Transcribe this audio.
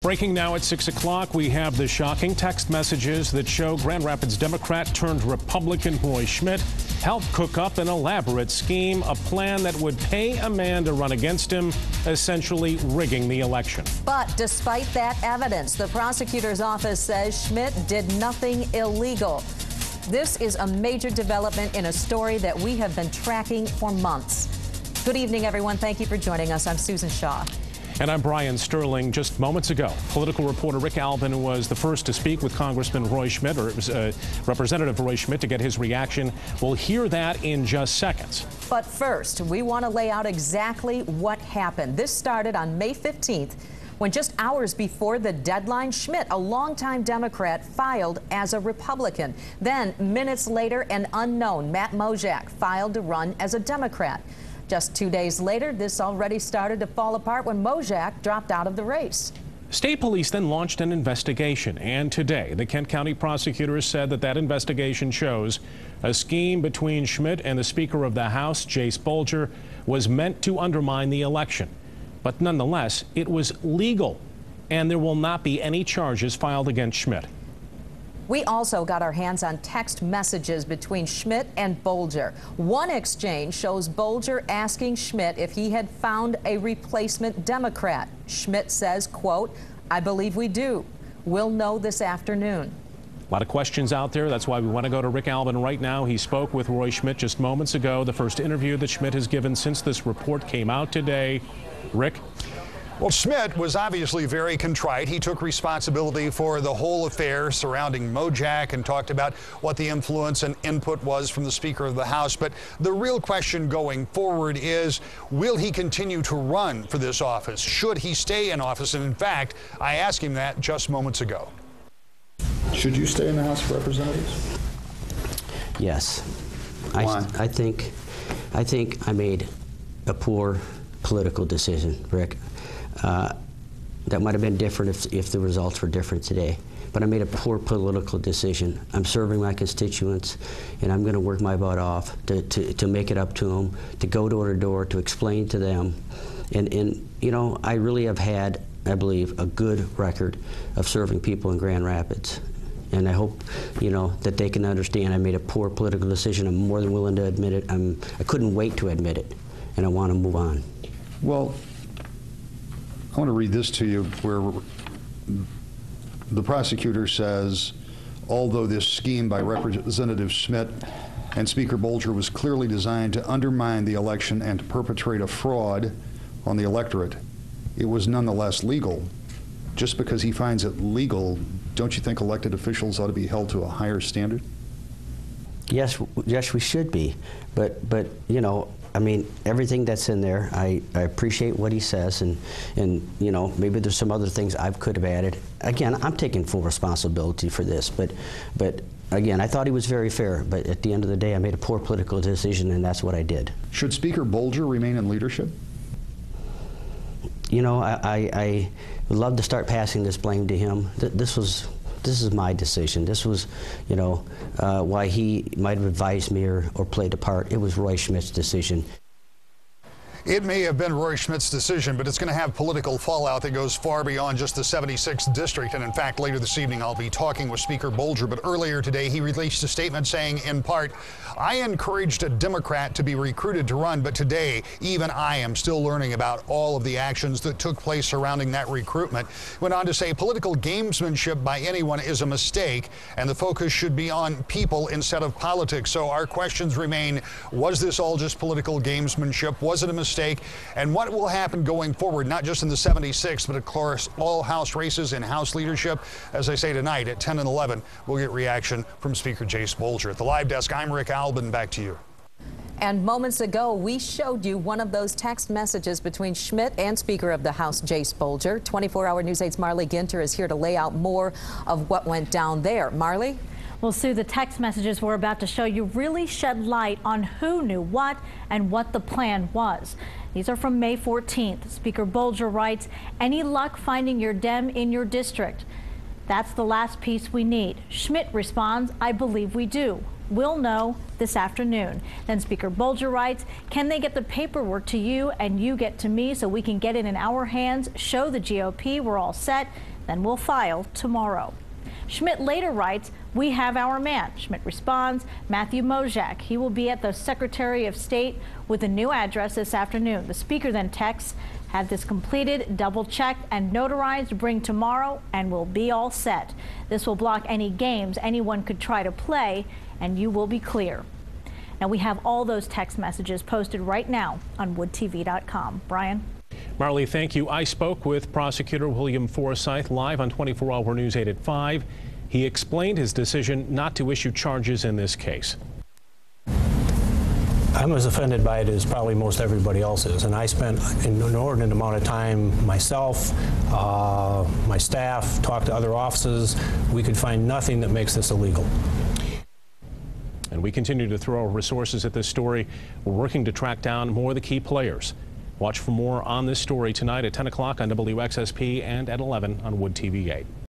Breaking now at 6 o'clock, we have the shocking text messages that show Grand Rapids Democrat turned Republican Roy Schmidt helped cook up an elaborate scheme, a plan that would pay a man to run against him, essentially rigging the election. But despite that evidence, the prosecutor's office says Schmidt did nothing illegal. This is a major development in a story that we have been tracking for months. Good evening, everyone. Thank you for joining us. I'm Susan Shaw. And I'm Brian Sterling. Just moments ago, political reporter Rick Albin was the first to speak with Congressman Roy Schmidt, or Representative Roy Schmidt, to get his reaction. We'll hear that in just seconds. But first, we want to lay out exactly what happened. This started on May 15th, when just hours before the deadline, Schmidt, a longtime Democrat, filed as a Republican. Then, minutes later, an unknown, Matt Mojak, filed to run as a Democrat. Just 2 days later, this already started to fall apart when Mojak dropped out of the race. State police then launched an investigation, and today the Kent County prosecutors said that investigation shows a scheme between Schmidt and the Speaker of the House, Jace Bolger, was meant to undermine the election. But nonetheless, it was legal, and there will not be any charges filed against Schmidt. We also got our hands on text messages between Schmidt and Bolger. One exchange shows Bolger asking Schmidt if he had found a replacement Democrat. Schmidt says, quote, "I believe we do. We'll know this afternoon." A lot of questions out there. That's why we want to go to Rick Albin right now. He spoke with Roy Schmidt just moments ago, the first interview that Schmidt has given since this report came out today. Rick? Well, Schmidt was obviously very contrite. He took responsibility for the whole affair surrounding Mojak and talked about what the influence and input was from the Speaker of the House. But the real question going forward is, will he continue to run for this office? Should he stay in office? And in fact, I asked him that just moments ago. Should you stay in the House of Representatives? Yes. Why? I think I made a poor political decision, Rick. That might have been different if the results were different today. But I made a poor political decision. I'm serving my constituents, and I'm going to work my butt off to make it up to them, to go door to door, to explain to them. And you know, I really have had, I believe, a good record of serving people in Grand Rapids. And I hope, you know, that they can understand I made a poor political decision. I'm more than willing to admit it. I couldn't wait to admit it, and I want to move on. Well, I want to read this to you, where the prosecutor says, although this scheme by Representative Schmidt and Speaker Bolger was clearly designed to undermine the election and to perpetrate a fraud on the electorate, it was nonetheless legal. Just because he finds it legal, don't you think elected officials ought to be held to a higher standard? Yes, we should be. But you know, I mean, everything that's in there, I appreciate what he says, and you know, maybe there's some other things I could have added. Again, I'm taking full responsibility for this, but again, I thought he was very fair, but at the end of the day, I made a poor political decision, and that's what I did. Should Speaker Bolger remain in leadership? You know, I would love to start passing this blame to him. This is my decision. This was, you know, why he might have advised me or played a part. It was Roy Schmidt's decision. It may have been Roy Schmidt's decision, but it's going to have political fallout that goes far beyond just the 76th district. And in fact, later this evening, I'll be talking with Speaker Bolger. But earlier today, he released a statement saying, in part, "I encouraged a Democrat to be recruited to run, but today, even I am still learning about all of the actions that took place surrounding that recruitment." Went on to say, political gamesmanship by anyone is a mistake, and the focus should be on people instead of politics. So our questions remain, was this all just political gamesmanship? Was it a mistake? And what will happen going forward, not just in the 76th, but of course all House races and House leadership? As I say tonight at 10 and 11, we'll get reaction from Speaker Jace Bolger. At the live desk, I'm Rick Albin. Back to you. And moments ago, we showed you one of those text messages between Schmidt and Speaker of the House, Jace Bolger. 24-hour News 8's Marley Ginter is here to lay out more of what went down there. Marley? Well, Sue, the text messages we're about to show you really shed light on who knew what and what the plan was. These are from May 14th. Speaker Bolger writes, "Any luck finding your Dem in your district? That's the last piece we need." Schmidt responds, "I believe we do. We'll know this afternoon. Then Speaker Bolger writes, can they get the paperwork to you and you get to me so we can get it in our hands, show the GOP we're all set, then we'll file tomorrow. Schmidt later writes, we have our man. Schmidt responds, Matthew Mojak. He will be at the Secretary of State with a new address this afternoon. The Speaker then texts, have this completed, double-checked, and notarized, bring tomorrow, and we'll be all set. This will block any games anyone could try to play, and you will be clear. Now, we have all those text messages posted right now on woodtv.com. Brian? Marley, thank you. I spoke with Prosecutor William Forsyth live on 24-Hour News 8 at 5. He explained his decision not to issue charges in this case. I'm as offended by it as probably most everybody else is, and I spent an inordinate amount of time myself, my staff, talked to other offices. We could find nothing that makes this illegal. And we continue to throw our resources at this story. We're working to track down more of the key players. Watch for more on this story tonight at 10 o'clock on WXSP and at 11 on Wood TV 8.